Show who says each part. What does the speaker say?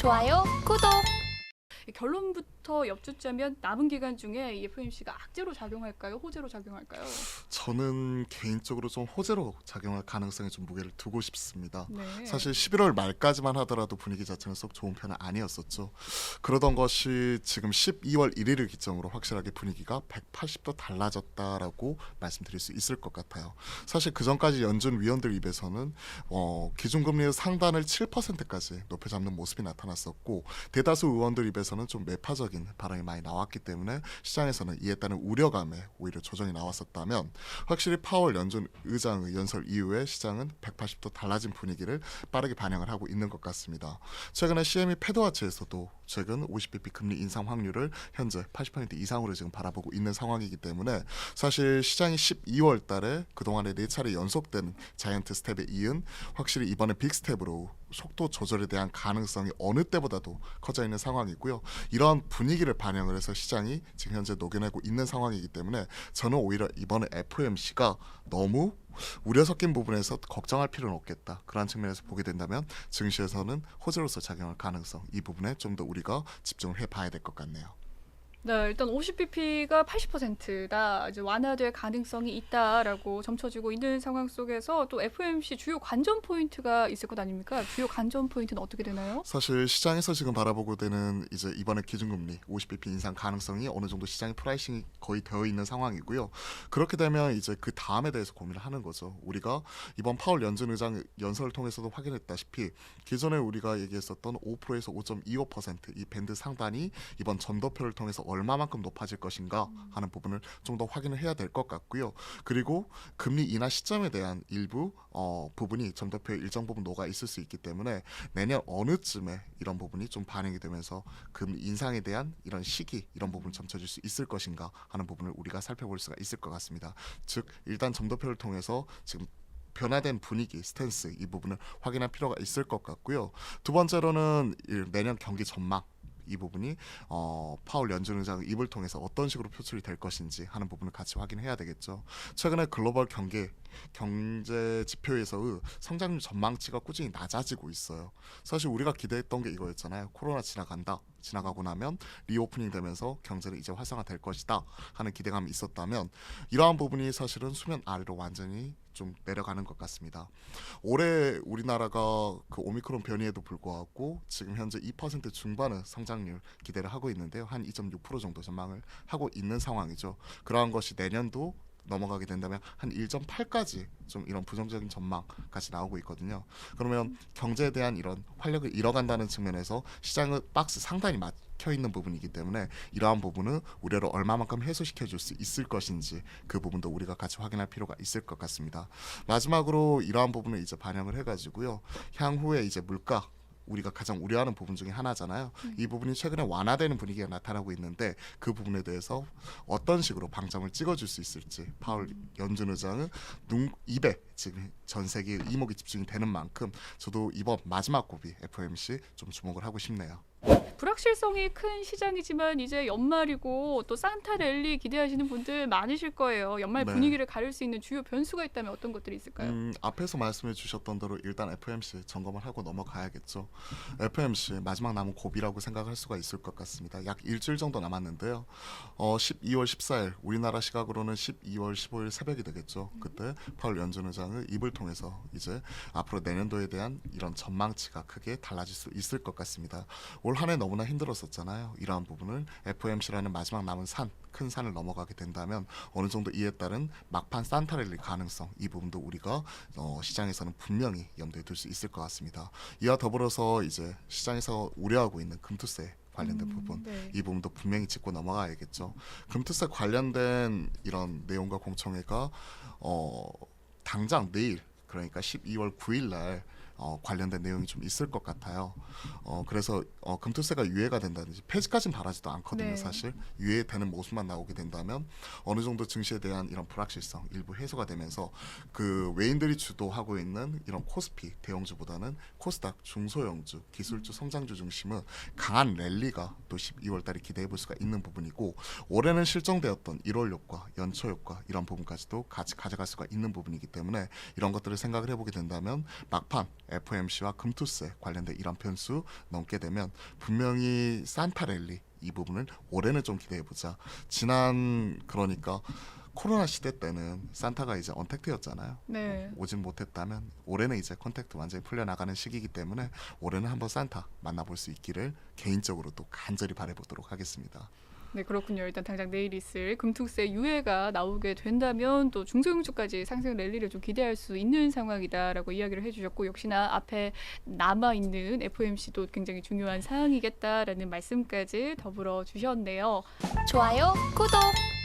Speaker 1: 좋아요, 구독.
Speaker 2: 결론부터 엿듣자면 남은 기간 중에 이 FOMC가 악재로 작용할까요? 호재로 작용할까요?
Speaker 3: 저는 개인적으로 좀 호재로 작용할 가능성에 좀 무게를 두고 싶습니다.
Speaker 2: 네.
Speaker 3: 사실 11월 말까지만 하더라도 분위기 자체는 썩 좋은 편은 아니었었죠. 그러던 것이 지금 12월 1일을 기점으로 확실하게 분위기가 180도 달라졌다라고 말씀드릴 수 있을 것 같아요. 사실 그 전까지 연준 위원들 입에서는 기준금리의 상단을 7%까지 높여 잡는 모습이 나타났었고, 대다수 의원들 입에서는 좀 매파적인 발언이 많이 나왔기 때문에 시장에서는 이에 따른 우려감에 오히려 조정이 나왔었다면, 확실히 파월 연준 의장의 연설 이후에 시장은 180도 달라진 분위기를 빠르게 반영을 하고 있는 것 같습니다. 최근에 CME 패드와치에서도 최근 50bp 금리 인상 확률을 현재 80% 이상으로 지금 바라보고 있는 상황이기 때문에, 사실 시장이 12월 달에 그동안에 4차례 연속된 자이언트 스텝에 이은 확실히 이번에 빅스텝으로 속도 조절에 대한 가능성이 어느 때보다도 커져 있는 상황이고요. 이러한 분위기를 반영을 해서 시장이 지금 현재 녹여내고 있는 상황이기 때문에, 저는 오히려 이번에 FOMC가 너무 우려 섞인 부분에서 걱정할 필요는 없겠다. 그런 측면에서 보게 된다면 증시에서는 호재로서 작용할 가능성, 이 부분에 좀 더 우리가 집중을 해봐야 될 것 같네요.
Speaker 2: 네, 일단 50bp가 80%다. 이제 완화될 가능성이 있다라고 점쳐지고 있는 상황 속에서 또 FOMC 주요 관전 포인트가 있을 것 아닙니까? 주요 관전 포인트는 어떻게 되나요?
Speaker 3: 사실 시장에서 지금 바라보고 되는 이제 이번에 기준금리 50bp 인상 가능성이 어느 정도 시장의 프라이싱이 거의 되어 있는 상황이고요. 그렇게 되면 이제 그 다음에 대해서 고민을 하는 거죠. 우리가 이번 파월 연준 의장 연설을 통해서도 확인했다시피, 기존에 우리가 얘기했었던 5%에서 5.25% 이 밴드 상단이 이번 점도표를 통해서 얼마만큼 높아질 것인가 하는 부분을 좀 더 확인을 해야 될 것 같고요. 그리고 금리 인하 시점에 대한 일부 부분이 점도표에 일정 부분 녹아 있을 수 있기 때문에, 내년 어느쯤에 이런 부분이 좀 반영이 되면서 금리 인상에 대한 이런 시기, 이런 부분을 점쳐질 수 있을 것인가 하는 부분을 우리가 살펴볼 수가 있을 것 같습니다. 즉 일단 점도표를 통해서 지금 변화된 분위기, 스탠스, 이 부분을 확인할 필요가 있을 것 같고요. 두 번째로는 내년 경기 전망, 이 부분이 파월 연준 의장의 입을 통해서 어떤 식으로 표출이 될 것인지 하는 부분을 같이 확인해야 되겠죠. 최근에 글로벌 경제 지표에서의 성장률 전망치가 꾸준히 낮아지고 있어요. 사실 우리가 기대했던 게 이거였잖아요. 코로나 지나간다. 지나가고 나면 리오프닝 되면서 경제는 이제 활성화될 것이다 하는 기대감이 있었다면, 이러한 부분이 사실은 수면 아래로 완전히 좀 내려가는 것 같습니다. 올해 우리나라가 그 오미크론 변이에도 불구하고 지금 현재 2% 중반의 성장률 기대를 하고 있는데요. 한 2.6% 정도 전망을 하고 있는 상황이죠. 그러한 것이 내년도 넘어가게 된다면 한 1.8까지 좀 이런 부정적인 전망까지 나오고 있거든요. 그러면 경제에 대한 이런 활력을 잃어간다는 측면에서 시장의 박스 상단이 막혀 있는 부분이기 때문에, 이러한 부분은 우려를 얼마만큼 해소시켜 줄 수 있을 것인지 그 부분도 우리가 같이 확인할 필요가 있을 것 같습니다. 마지막으로 이러한 부분을 이제 반영을 해가지고요, 향후에 이제 물가, 우리가 가장 우려하는 부분 중에 하나잖아요. 이 부분이 최근에 완화되는 분위기가 나타나고 있는데, 그 부분에 대해서 어떤 식으로 방점을 찍어줄 수 있을지, 파월 연준 의장은 입에 지금 전 세계의 이목이 집중이 되는 만큼 저도 이번 마지막 고비 FOMC 좀 주목을 하고 싶네요.
Speaker 2: 불확실성이 큰 시장이지만 이제 연말이고 또 산타 랠리 기대하시는 분들 많으실 거예요. 연말
Speaker 3: 네.
Speaker 2: 분위기를 가릴 수 있는 주요 변수가 있다면 어떤 것들이 있을까요?
Speaker 3: 앞에서 말씀해 주셨던 대로 일단 FOMC 점검을 하고 넘어가야겠죠. FOMC 마지막 남은 고비라고 생각할 수가 있을 것 같습니다. 약 일주일 정도 남았는데요. 12월 14일 우리나라 시각으로는 12월 15일 새벽이 되겠죠. 그때 파월 연준 의장의 입을 통해서 이제 앞으로 내년도에 대한 이런 전망치가 크게 달라질 수 있을 것 같습니다. 올 한 해 너무나 힘들었었잖아요. 이러한 부분을 FOMC라는 마지막 남은 큰 산을 넘어가게 된다면 어느 정도 이에 따른 막판 산타랠리 가능성, 이 부분도 우리가 시장에서는 분명히 염두에 둘 수 있을 것 같습니다. 이와 더불어서 이제 시장에서 우려하고 있는 금투세 관련된 부분,
Speaker 2: 네.
Speaker 3: 이 부분도 분명히 짚고 넘어가야겠죠. 금투세 관련된 이런 내용과 공청회가 당장 내일, 그러니까 12월 9일 날 관련된 내용이 좀 있을 것 같아요. 그래서 금투세가 유예가 된다든지, 폐지까지는 바라지도 않거든요.
Speaker 2: 네.
Speaker 3: 사실 유예되는 모습만 나오게 된다면 어느 정도 증시에 대한 이런 불확실성 일부 해소가 되면서, 그 외인들이 주도하고 있는 이런 코스피 대형주보다는 코스닥 중소형주, 기술주, 성장주 중심은 강한 랠리가 또 12월 달에 기대해 볼 수가 있는 부분이고, 올해는 실정되었던 1월 효과, 연초 효과, 이런 부분까지도 같이 가져갈 수가 있는 부분이기 때문에, 이런 것들을 생각을 해보게 된다면 막판 FOMC와 금투세 관련된 이런 변수 넘게 되면 분명히 산타 랠리 이 부분을 올해는 좀 기대해 보자. 지난 그러니까 코로나 시대 때는 산타가 이제 언택트였잖아요.
Speaker 2: 네.
Speaker 3: 오진 못했다면 올해는 이제 컨택트 완전히 풀려나가는 시기이기 때문에 올해는 한번 산타 만나볼 수 있기를 개인적으로 또 간절히 바라보도록 하겠습니다.
Speaker 2: 네, 그렇군요. 일단 당장 내일 있을 금투세 유예가 나오게 된다면 또 중소형주까지 상승 랠리를 좀 기대할 수 있는 상황이다라고 이야기를 해주셨고, 역시나 앞에 남아있는 FOMC도 굉장히 중요한 사항이겠다라는 말씀까지 더불어 주셨네요.
Speaker 1: 좋아요, 구독!